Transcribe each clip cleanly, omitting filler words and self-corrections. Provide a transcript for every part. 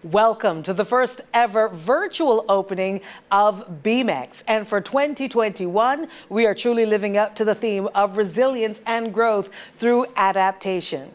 Welcome to the first ever virtual opening of BMEX. And for 2021, we are truly living up to the theme of resilience and growth through adaptation.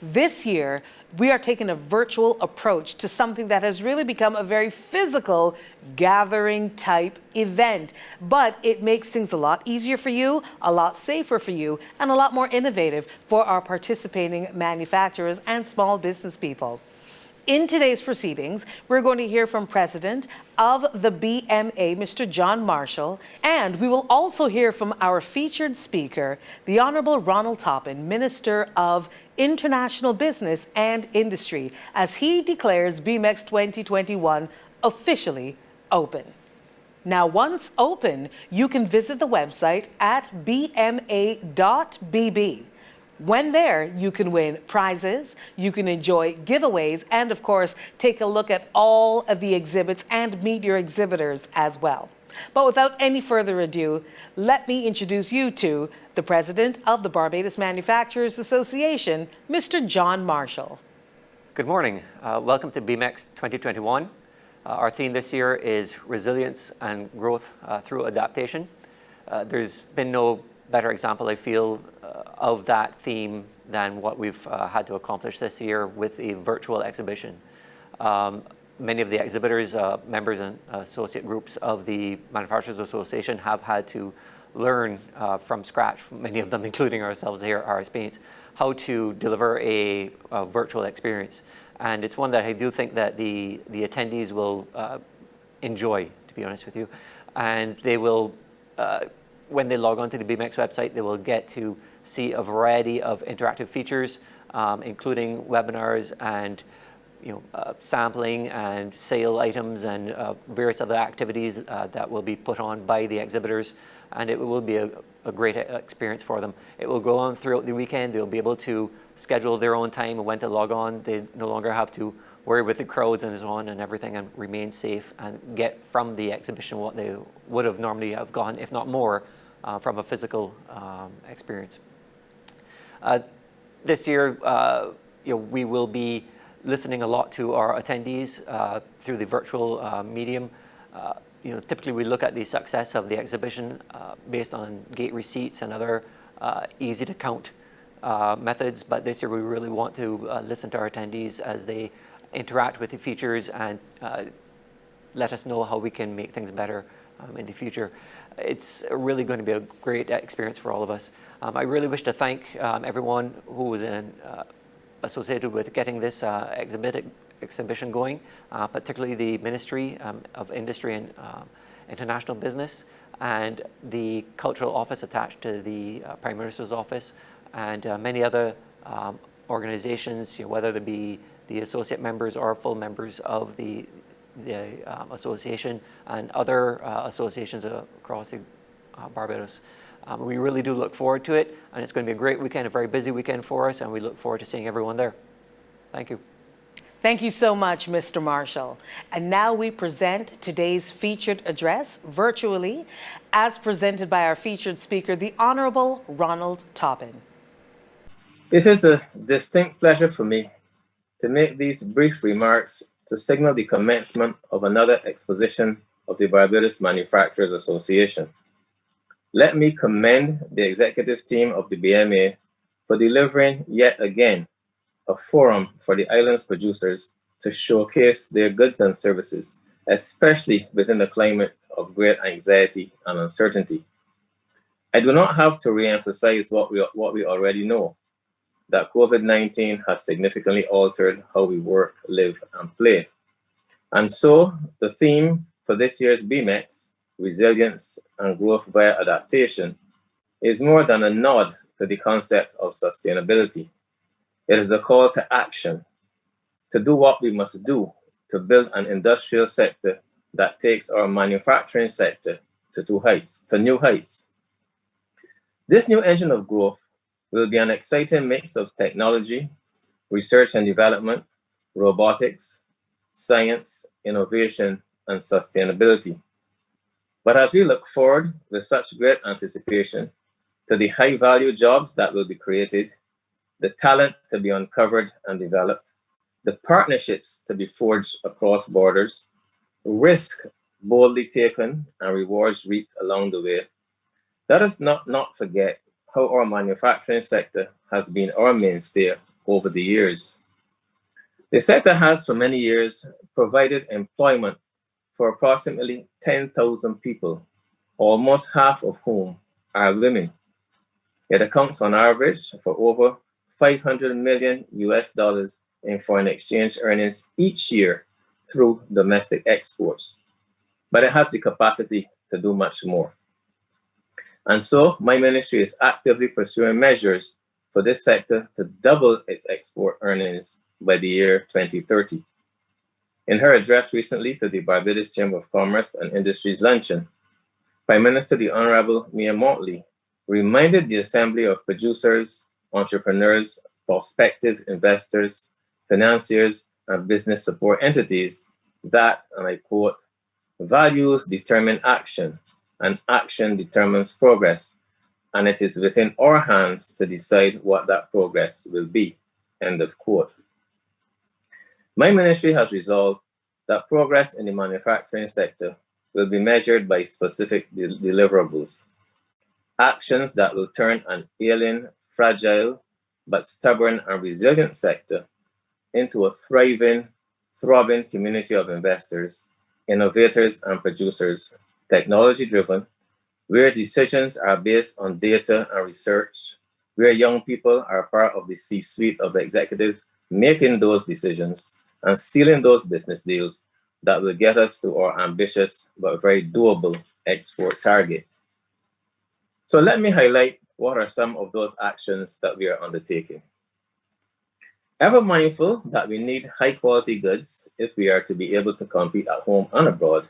This year, we are taking a virtual approach to something that has really become a very physical gathering type event. But it makes things a lot easier for you, a lot safer for you, and a lot more innovative for our participating manufacturers and small business people. In today's proceedings, we're going to hear from President of the BMA, Mr. John Marshall, and we will also hear from our featured speaker, the Honorable Ronald Toppin, Minister of International Business and Industry, as he declares BMEX 2021 officially open. Now, once open, you can visit the website at bma.bb. When there, you can win prizes, you can enjoy giveaways, and of course, take a look at all of the exhibits and meet your exhibitors as well. But without any further ado, let me introduce you to the President of the Barbados Manufacturers Association, Mr. John Marshall. Good morning. Welcome to BMEX 2021. Our theme this year is resilience and growth through adaptation. There's been no better example, I feel, of that theme than what we've had to accomplish this year with a virtual exhibition. Many of the exhibitors, members and associate groups of the Manufacturers Association have had to learn from scratch, many of them including ourselves here at RSPaints, how to deliver a virtual experience. And it's one that I do think that the attendees will enjoy, to be honest with you. And they will, when they log on to the BMEX website, they will get to see a variety of interactive features, including webinars and sampling and sale items and various other activities that will be put on by the exhibitors, and it will be a great experience for them. It will go on throughout the weekend. They'll be able to schedule their own time and when to log on. They no longer have to worry with the crowds and so on and everything, and remain safe and get from the exhibition what they would have normally have gotten, if not more, from a physical experience. This year, we will be listening a lot to our attendees through the virtual medium. Typically we look at the success of the exhibition based on gate receipts and other easy to count methods, but this year we really want to listen to our attendees as they interact with the features and let us know how we can make things better in the future. It's really going to be a great experience for all of us. I really wish to thank everyone who was associated with getting this exhibition going, particularly the Ministry of Industry and International Business and the Cultural Office attached to the Prime Minister's Office, and many other organizations, whether they be the associate members or full members of the association and other associations across the Barbados. We really do look forward to it, and it's going to be a great weekend, a very busy weekend for us, and we look forward to seeing everyone there. Thank you. Thank you so much, Mr. Marshall. And now we present today's featured address virtually, as presented by our featured speaker, the Honorable Ronald Toppin. It is a distinct pleasure for me to make these brief remarks to signal the commencement of another exposition of the Barbados Manufacturers Association. Let me commend the executive team of the BMA for delivering yet again a forum for the island's producers to showcase their goods and services, especially within the climate of great anxiety and uncertainty. I do not have to re-emphasize what we already know, that COVID-19 has significantly altered how we work, live, and play. And so the theme for this year's BMEX, Resilience and Growth via Adaptation, is more than a nod to the concept of sustainability. It is a call to action, to do what we must do to build an industrial sector that takes our manufacturing sector to new heights. This new engine of growth will be an exciting mix of technology, research and development, robotics, science, innovation, and sustainability. But as we look forward with such great anticipation to the high-value jobs that will be created, the talent to be uncovered and developed, the partnerships to be forged across borders, risk boldly taken, and rewards reaped along the way. Let us not forget how our manufacturing sector has been our mainstay over the years. The sector has for many years provided employment for approximately 10,000 people, almost half of whom are women. It accounts on average for over 500 million US dollars in foreign exchange earnings each year through domestic exports. But it has the capacity to do much more. And so my ministry is actively pursuing measures for this sector to double its export earnings by the year 2030. In her address recently to the Barbados Chamber of Commerce and Industry's luncheon, Prime Minister the Honorable Mia Motley reminded the Assembly of producers, entrepreneurs, prospective investors, financiers, and business support entities that, and I quote, values determine action, and action determines progress, and it is within our hands to decide what that progress will be, end of quote. My ministry has resolved that progress in the manufacturing sector will be measured by specific deliverables, actions that will turn an ailing, fragile, but stubborn and resilient sector into a thriving, throbbing community of investors, innovators, and producers, technology-driven, where decisions are based on data and research, where young people are part of the C-suite of the executives making those decisions and sealing those business deals that will get us to our ambitious but very doable export target. So let me highlight what are some of those actions that we are undertaking. Ever mindful that we need high quality goods if we are to be able to compete at home and abroad,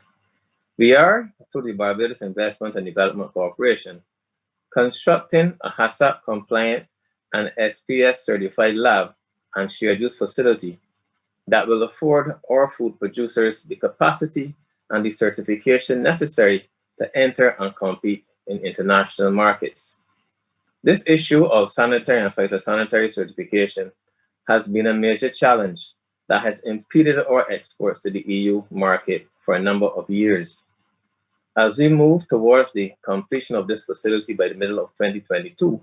we are, through the Barbados Investment and Development Corporation, constructing a HACCP compliant and SPS certified lab and shared use facility that will afford our food producers the capacity and the certification necessary to enter and compete in international markets. This issue of sanitary and phytosanitary certification has been a major challenge that has impeded our exports to the EU market for a number of years. As we move towards the completion of this facility by the middle of 2022,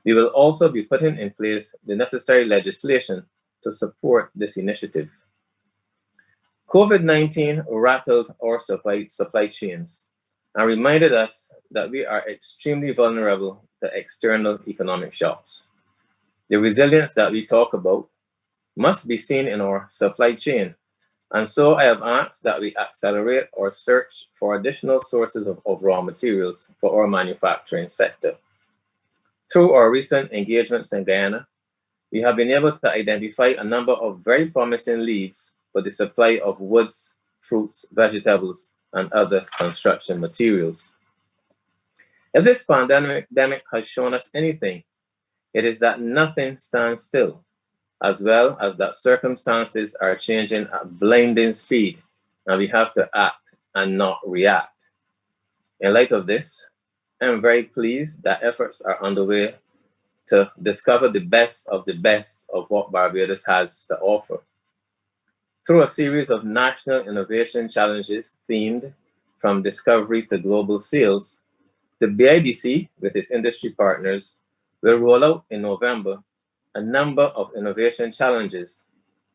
we will also be putting in place the necessary legislation to support this initiative. COVID-19 rattled our supply chains and reminded us that we are extremely vulnerable to external economic shocks. The resilience that we talk about must be seen in our supply chain, and so I have asked that we accelerate our search for additional sources of raw materials for our manufacturing sector. Through our recent engagements in Guyana, we have been able to identify a number of very promising leads for the supply of woods, fruits, vegetables, and other construction materials. If this pandemic has shown us anything, it is that nothing stands still, as well as that circumstances are changing at blinding speed, and we have to act and not react. In light of this, I'm very pleased that efforts are underway to discover the best of what Barbados has to offer. Through a series of national innovation challenges themed from discovery to global sales, the BIDC, with its industry partners, will roll out in November a number of innovation challenges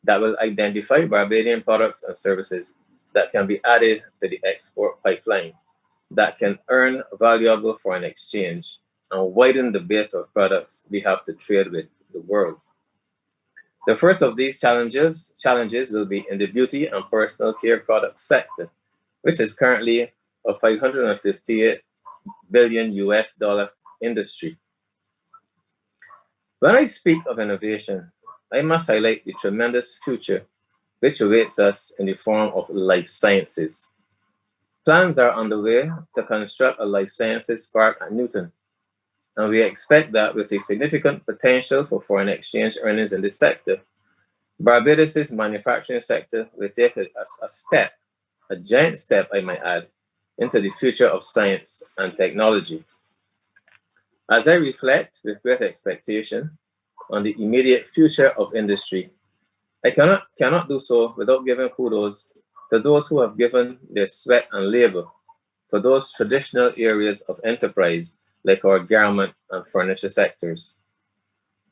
that will identify Barbadian products and services that can be added to the export pipeline, that can earn valuable foreign exchange and widen the base of products we have to trade with the world. The first of these challenges will be in the beauty and personal care product sector, which is currently a 558 billion US dollar industry. When I speak of innovation, I must highlight the tremendous future which awaits us in the form of life sciences. Plans are underway to construct a life sciences park at Newton, and we expect that with a significant potential for foreign exchange earnings in this sector, Barbados' manufacturing sector will take a giant step, I might add, into the future of science and technology. As I reflect with great expectation on the immediate future of industry, I cannot do so without giving kudos to those who have given their sweat and labor for those traditional areas of enterprise like our garment and furniture sectors.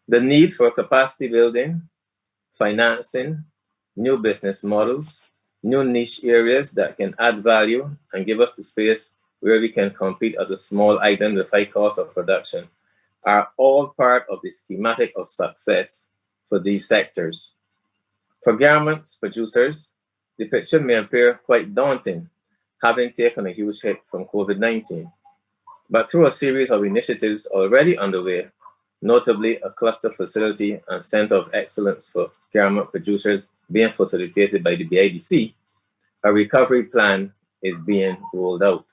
The need for capacity building, financing, new business models, new niche areas that can add value and give us the space where we can compete as a small item with high cost of production are all part of the schematic of success for these sectors. For garments producers, the picture may appear quite daunting, having taken a huge hit from COVID-19. But through a series of initiatives already underway, notably a cluster facility and center of excellence for garment producers being facilitated by the BIDC, a recovery plan is being rolled out.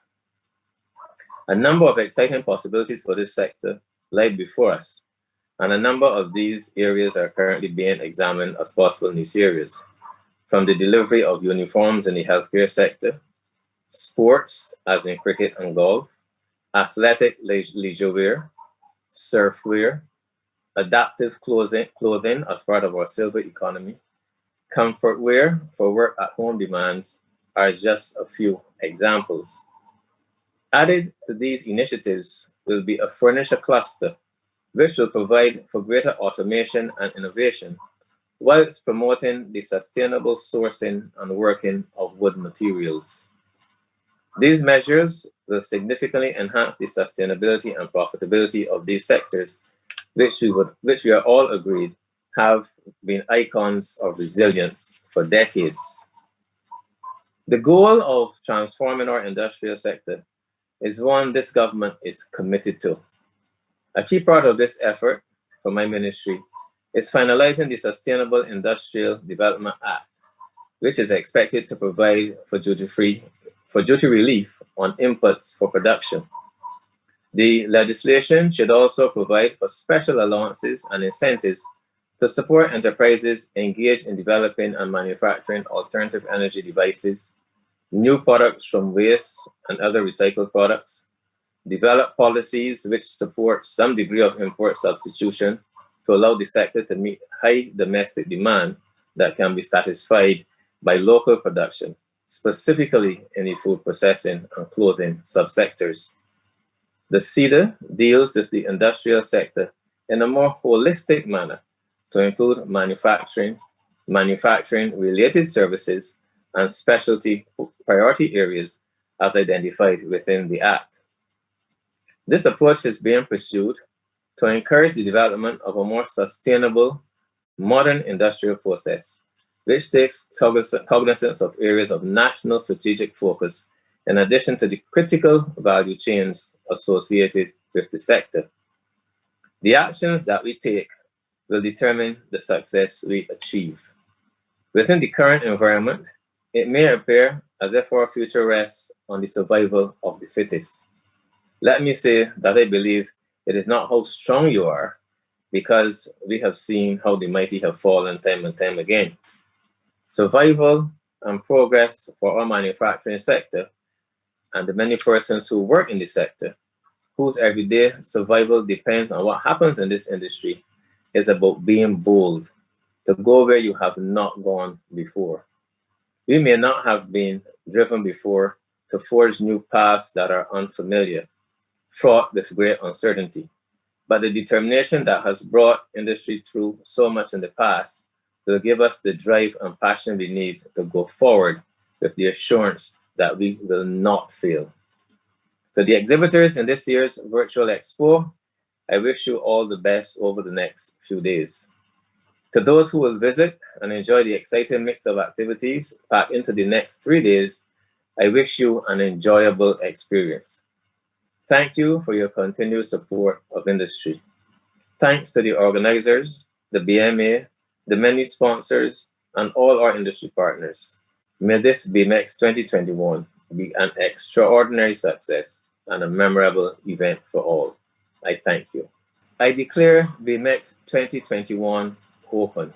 A number of exciting possibilities for this sector lie before us, and a number of these areas are currently being examined as possible niche areas, from the delivery of uniforms in the healthcare sector, sports, as in cricket and golf, athletic leisure wear, surf wear, adaptive clothing as part of our silver economy, comfort wear for work at home demands are just a few examples. Added to these initiatives will be a furniture cluster, which will provide for greater automation and innovation, whilst promoting the sustainable sourcing and working of wood materials. These measures will significantly enhance the sustainability and profitability of these sectors, which we are all agreed have been icons of resilience for decades. The goal of transforming our industrial sector is one this government is committed to. A key part of this effort for my ministry is finalizing the Sustainable Industrial Development Act, which is expected to provide for duty relief on inputs for production. The legislation should also provide for special allowances and incentives to support enterprises engaged in developing and manufacturing alternative energy devices, new products from waste and other recycled products, develop policies which support some degree of import substitution to allow the sector to meet high domestic demand that can be satisfied by local production, specifically in the food processing and clothing subsectors. The CEDA deals with the industrial sector in a more holistic manner to include manufacturing-related services, and specialty priority areas as identified within the Act. This approach is being pursued to encourage the development of a more sustainable, modern industrial process, which takes cognizance of areas of national strategic focus in addition to the critical value chains associated with the sector. The actions that we take will determine the success we achieve. Within the current environment, it may appear as if our future rests on the survival of the fittest. Let me say that I believe it is not how strong you are, because we have seen how the mighty have fallen time and time again. Survival and progress for our manufacturing sector and the many persons who work in the sector, whose everyday survival depends on what happens in this industry, is about being bold to go where you have not gone before. We may not have been driven before to forge new paths that are unfamiliar, fraught with great uncertainty. But the determination that has brought industry through so much in the past will give us the drive and passion we need to go forward with the assurance that we will not fail. To the exhibitors in this year's virtual expo, I wish you all the best over the next few days. To those who will visit and enjoy the exciting mix of activities packed into the next 3 days, I wish you an enjoyable experience. Thank you for your continued support of industry. Thanks to the organizers, the BMA, the many sponsors, and all our industry partners. May this BMEX 2021 be an extraordinary success and a memorable event for all. I thank you. I declare BMEX 2021 open.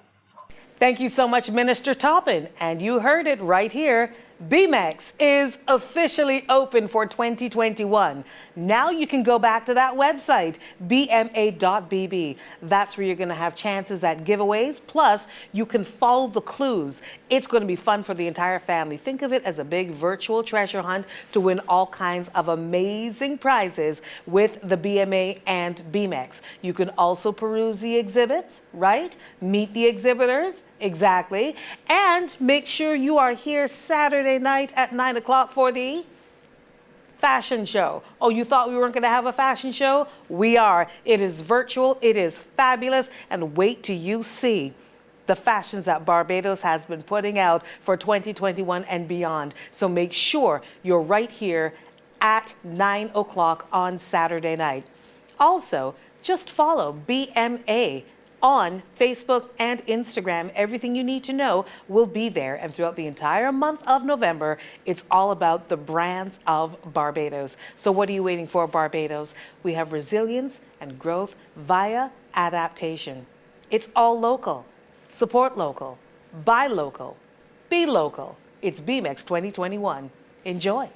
Thank you so much, Minister Toppin. And you heard it right here. BMEX is officially open for 2021. Now you can go back to that website, bma.bb. That's where you're going to have chances at giveaways. Plus, you can follow the clues. It's going to be fun for the entire family. Think of it as a big virtual treasure hunt to win all kinds of amazing prizes with the BMA and BMEX. You can also peruse the exhibits, right? Meet the exhibitors. Exactly. And make sure you are here Saturday night at 9 o'clock for the fashion show. Oh, you thought we weren't going to have a fashion show? We are. It is virtual. It is fabulous. And wait till you see the fashions that Barbados has been putting out for 2021 and beyond. So make sure you're right here at 9 o'clock on Saturday night. Also, just follow BMA on Facebook and Instagram. Everything you need to know will be there. And throughout the entire month of November, it's all about the brands of Barbados. So what are you waiting for, Barbados? We have resilience and growth via adaptation. It's all local. Support local. Buy local. Be local. It's BMEX 2021. Enjoy.